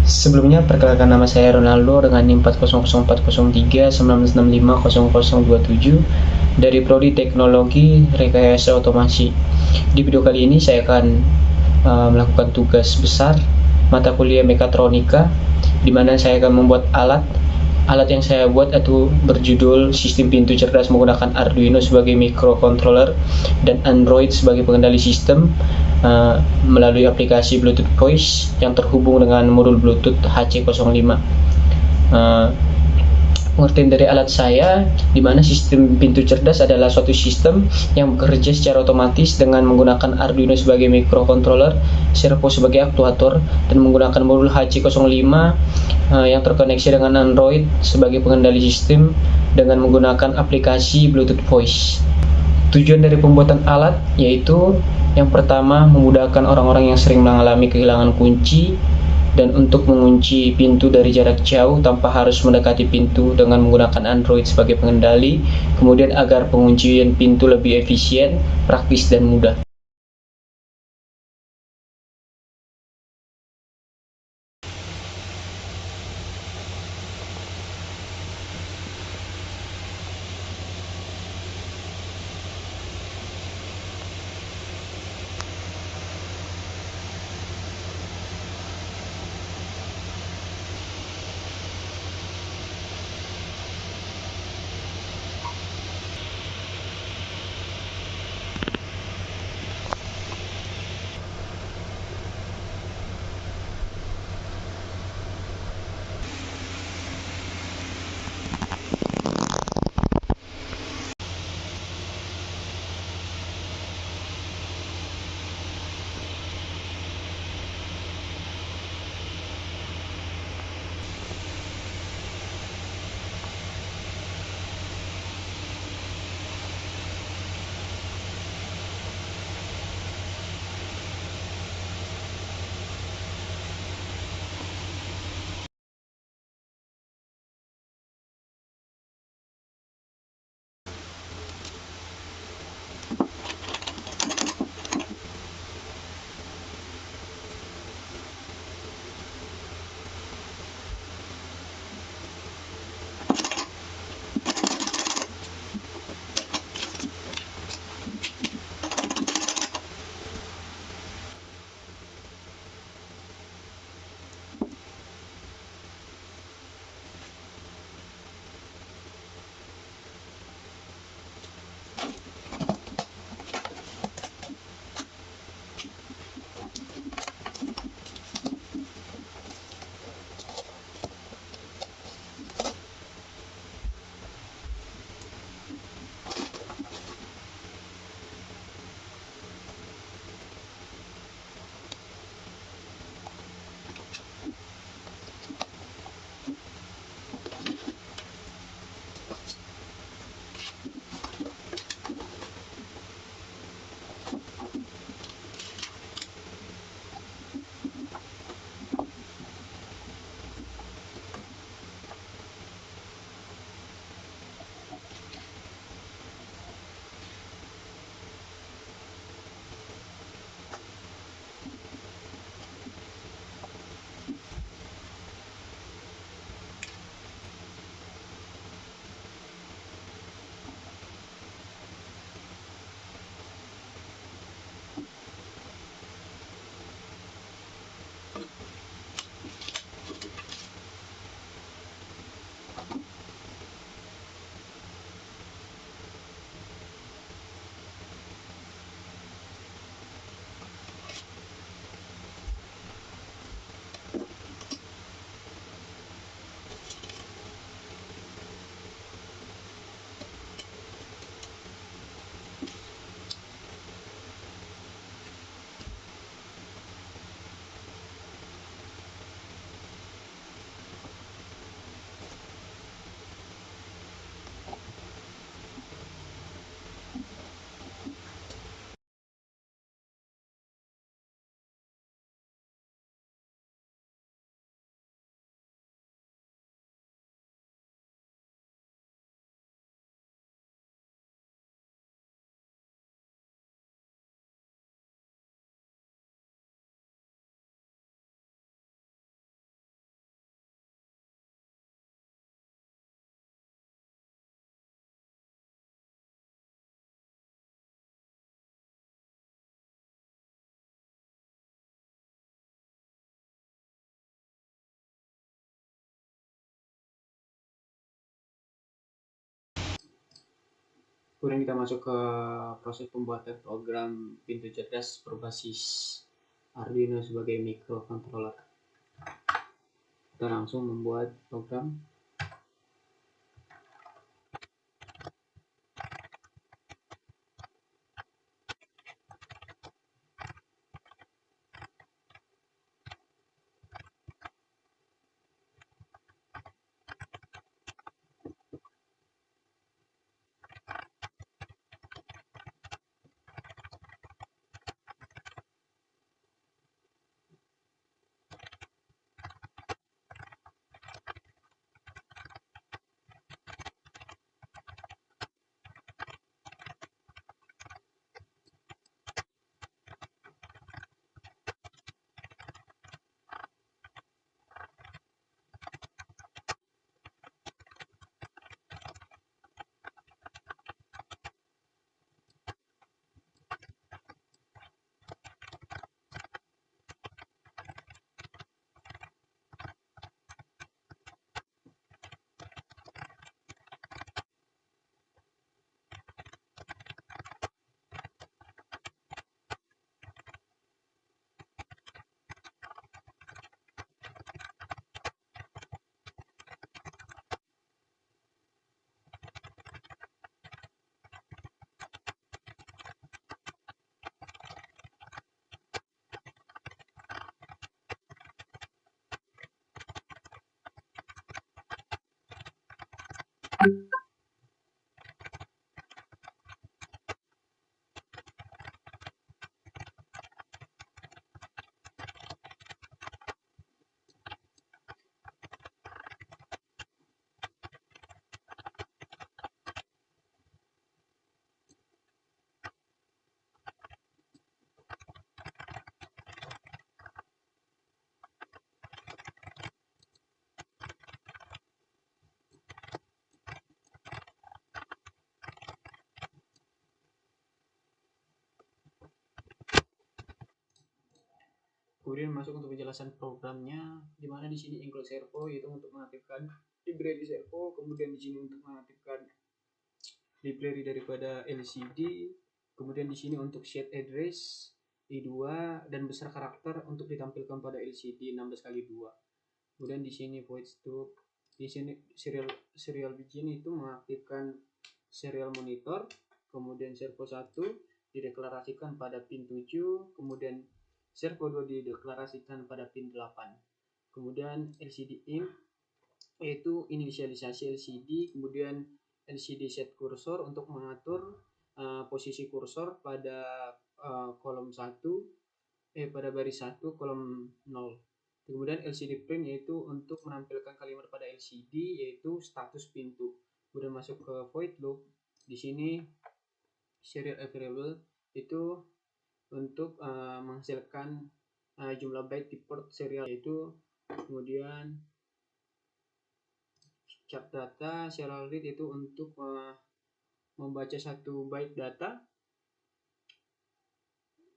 Sebelumnya, perkenalkan nama saya Ronaldo dengan NIM 4004039650027 dari Prodi Teknologi Rekayasa Otomasi. Di video kali ini saya akan melakukan tugas besar mata kuliah mekatronika, di mana saya akan membuat alat yang saya buat itu berjudul Sistem Pintu Cerdas menggunakan Arduino sebagai microcontroller dan Android sebagai pengendali sistem melalui aplikasi Bluetooth Voice yang terhubung dengan modul Bluetooth HC05. Pengertian dari alat saya, di mana sistem pintu cerdas adalah suatu sistem yang bekerja secara otomatis dengan menggunakan Arduino sebagai microcontroller, servo sebagai aktuator, dan menggunakan modul HC05 yang terkoneksi dengan Android sebagai pengendali sistem dengan menggunakan aplikasi Bluetooth Voice. Tujuan dari pembuatan alat yaitu yang pertama, memudahkan orang-orang yang sering mengalami kehilangan kunci dan untuk mengunci pintu dari jarak jauh tanpa harus mendekati pintu dengan menggunakan Android sebagai pengendali, kemudian agar penguncian pintu lebih efisien, praktis, dan mudah. Kemudian kita masuk ke proses pembuatan program pintu cerdas berbasis Arduino sebagai microcontroller. Kita langsung membuat program. Kemudian masuk untuk penjelasan programnya, di mana di sini include servo yaitu untuk mengaktifkan library servo, kemudian di sini untuk mengaktifkan library daripada LCD, kemudian di sini untuk set address I2 dan besar karakter untuk ditampilkan pada LCD 16x2. Kemudian di sini void stub, di sini serial begin itu mengaktifkan serial monitor, kemudian servo 1 dideklarasikan pada pin 7, kemudian servo 2 dideklarasikan pada pin 8. Kemudian LCD in yaitu inisialisasi LCD, kemudian LCD set cursor untuk mengatur posisi kursor pada kolom 1 pada baris 1 kolom 0. Kemudian LCD print yaitu untuk menampilkan kalimat pada LCD yaitu status pintu. Kemudian masuk ke void loop. Di sini serial variable itu untuk menghasilkan jumlah byte di port serial yaitu, kemudian cap data serial read itu untuk membaca satu byte data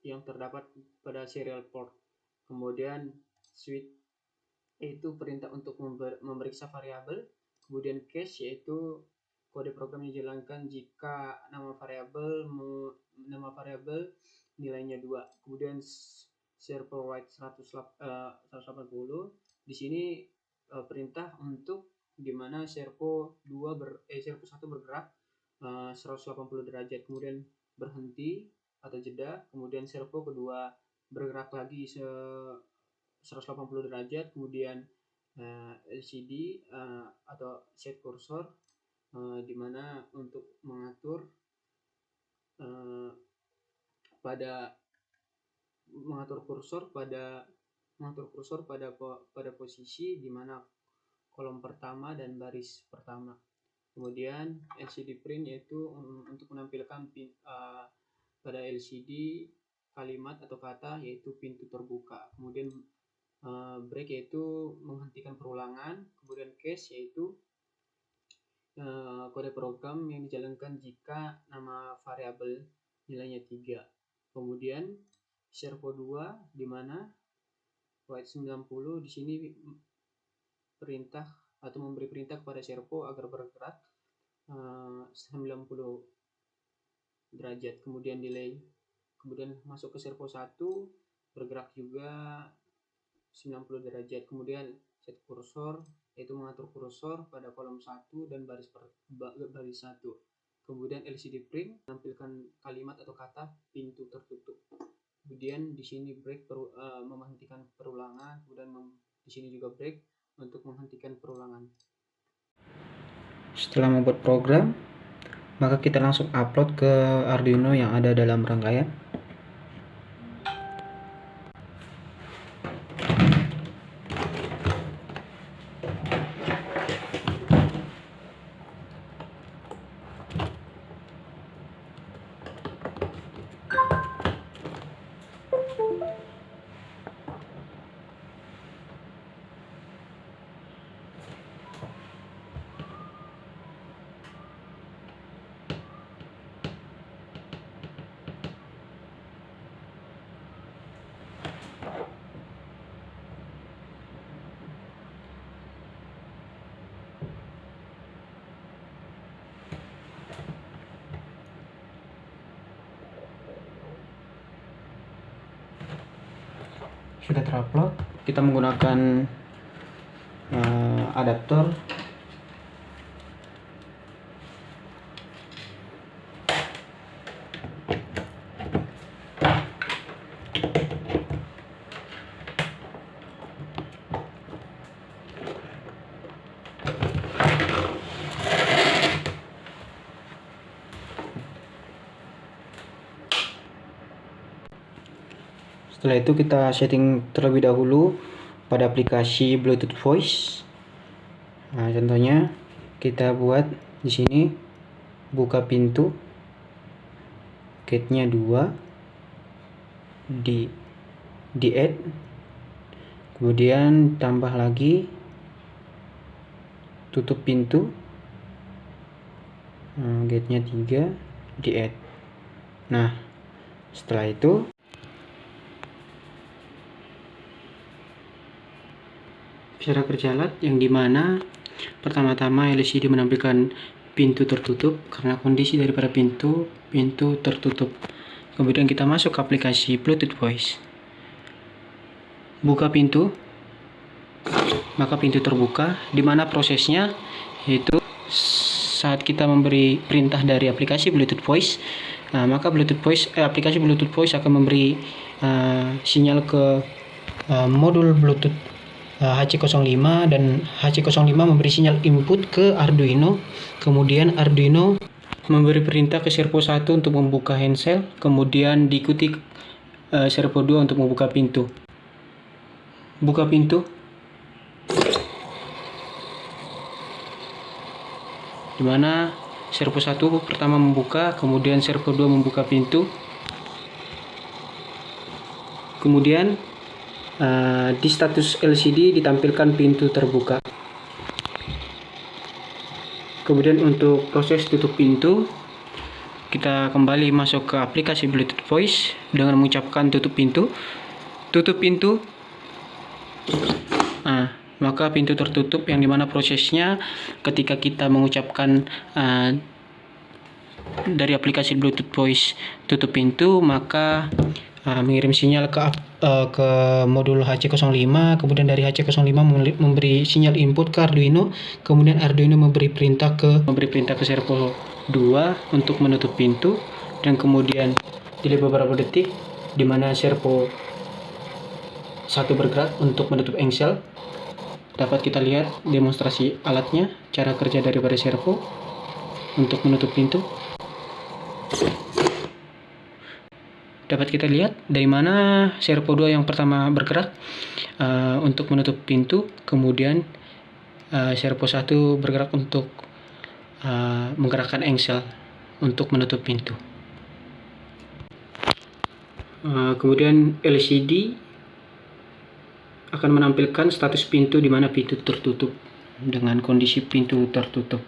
yang terdapat pada serial port. Kemudian switch yaitu perintah untuk memeriksa variabel. Kemudian cache yaitu kode program yang dijalankan jika nama variabel nilainya 2. Kemudian servo write 180. Di sini perintah untuk dimana servo 1 bergerak 180 derajat, kemudian berhenti atau jeda, kemudian servo kedua bergerak lagi 180 derajat, kemudian LCD atau set cursor di mana untuk mengatur kursor pada posisi di mana kolom pertama dan baris pertama. Kemudian LCD print yaitu untuk menampilkan pada LCD kalimat atau kata yaitu pintu terbuka. Kemudian break yaitu menghentikan perulangan. Kemudian cache yaitu kode program yang dijalankan jika nama variabel nilainya 3. Kemudian servo 2 di mana write 90 di sini perintah atau memberi perintah kepada servo agar bergerak 90 derajat, kemudian delay, kemudian masuk ke servo 1 bergerak juga 90 derajat, kemudian set kursor yaitu mengatur kursor pada kolom 1 dan baris 1, kemudian LCD print menampilkan kalimat atau kata pintu tertutup, kemudian di sini break menghentikan perulangan, kemudian di sini juga break untuk menghentikan perulangan. Setelah membuat program, maka kita langsung upload ke Arduino yang ada dalam rangkaian. Sudah terupload, kita menggunakan adaptor Setelah itu kita setting terlebih dahulu pada aplikasi Bluetooth Voice. Nah, contohnya kita buat di sini buka pintu, gate-nya 2, di add, kemudian tambah lagi tutup pintu, gate-nya 3, di add. Nah, setelah itu cara kerja alat yang dimana pertama-tama LCD menampilkan pintu tertutup karena kondisi daripada pintu tertutup. Kemudian kita masuk ke aplikasi Bluetooth Voice, buka pintu, maka pintu terbuka, dimana prosesnya yaitu saat kita memberi perintah dari aplikasi Bluetooth Voice, maka aplikasi Bluetooth Voice akan memberi sinyal ke modul Bluetooth HC05, dan HC05 memberi sinyal input ke Arduino. Kemudian Arduino memberi perintah ke servo 1 untuk membuka handcell, kemudian diikuti servo 2 untuk membuka pintu. Buka pintu, dimana servo 1 pertama membuka, kemudian servo 2 membuka pintu, kemudian di status LCD ditampilkan pintu terbuka. Kemudian untuk proses tutup pintu, kita kembali masuk ke aplikasi Bluetooth Voice dengan mengucapkan tutup pintu, maka pintu tertutup, yang dimana prosesnya ketika kita mengucapkan dari aplikasi Bluetooth Voice tutup pintu, maka mengirim sinyal ke modul HC05, kemudian dari HC05 memberi sinyal input ke Arduino, kemudian Arduino memberi perintah ke servo 2 untuk menutup pintu, dan kemudian delay beberapa detik di mana servo 1 bergerak untuk menutup engsel. Dapat kita lihat demonstrasi alatnya, cara kerja daripada servo untuk menutup pintu. Dapat kita lihat dari mana servo 2 yang pertama bergerak untuk menutup pintu, kemudian servo 1 bergerak untuk menggerakkan engsel untuk menutup pintu. Kemudian LCD akan menampilkan status pintu di mana pintu tertutup dengan kondisi pintu tertutup.